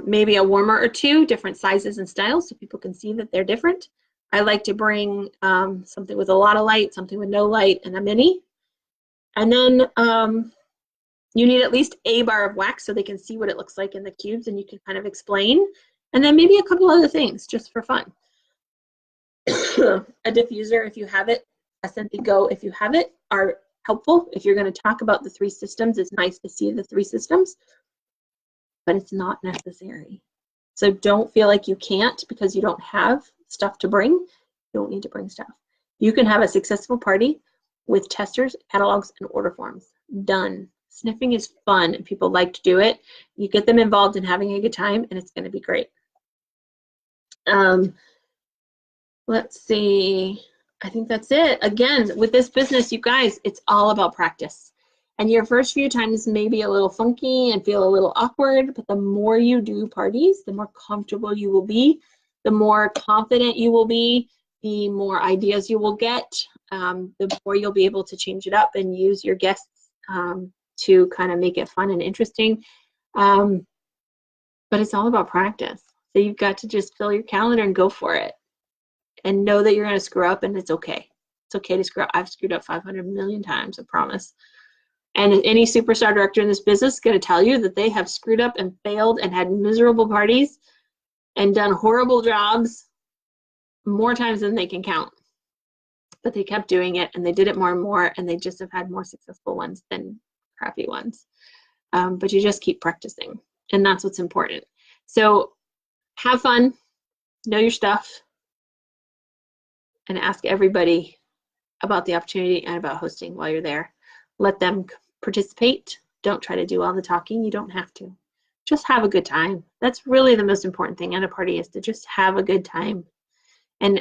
maybe a warmer or 2, different sizes and styles so people can see that they're different. I like to bring something with a lot of light, something with no light, and a mini. And then you need at least a bar of wax so they can see what it looks like in the cubes and you can kind of explain. And then maybe a couple other things just for fun. A diffuser if you have it, a Scentsy Go if you have it, are helpful. If you're going to talk about the 3 systems, it's nice to see the 3 systems, but it's not necessary. So don't feel like you can't because you don't have stuff to bring. You don't need to bring stuff. You can have a successful party with testers, catalogs, and order forms. Done. Sniffing is fun and people like to do it. You get them involved in having a good time and it's going to be great. Let's see. I think that's it. Again, with this business, you guys, it's all about practice. And your first few times may be a little funky and feel a little awkward, but the more you do parties, the more comfortable you will be, the more confident you will be, the more ideas you will get, the more you'll be able to change it up and use your guests to kind of make it fun and interesting. But it's all about practice. So you've got to just fill your calendar and go for it. And know that you're going to screw up and it's okay. It's okay to screw up. I've screwed up 500 million times, I promise. And any superstar director in this business is going to tell you that they have screwed up and failed and had miserable parties and done horrible jobs more times than they can count. But they kept doing it and they did it more and more and they just have had more successful ones than crappy ones. But you just keep practicing and that's what's important. So have fun, know your stuff, and ask everybody about the opportunity and about hosting while you're there. Let them participate. Don't try to do all the talking. You don't have to. Just have a good time. That's really the most important thing at a party, is to just have a good time. And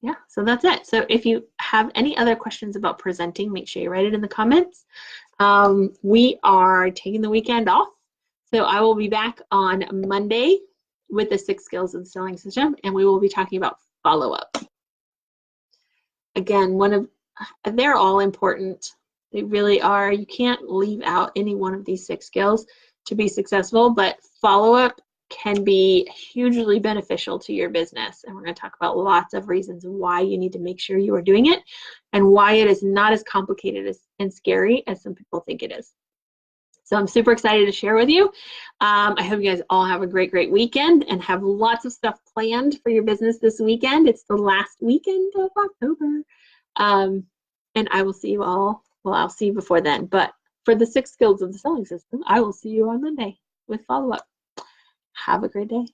yeah, so that's it. So if you have any other questions about presenting, make sure you write it in the comments. We are taking the weekend off. So I will be back on Monday with the 6 skills of the selling system, and we will be talking about follow-up. Again, they're all important. They really are. You can't leave out any one of these 6 skills to be successful, but follow-up can be hugely beneficial to your business. And we're going to talk about lots of reasons why you need to make sure you are doing it and why it is not as complicated and scary as some people think it is. So I'm super excited to share with you. I hope you guys all have a great, great weekend and have lots of stuff planned for your business this weekend. It's the last weekend of October. And I will see you all, well, I'll see you before then. But for the 6 skills of the selling system, I will see you on Monday with follow-up. Have a great day.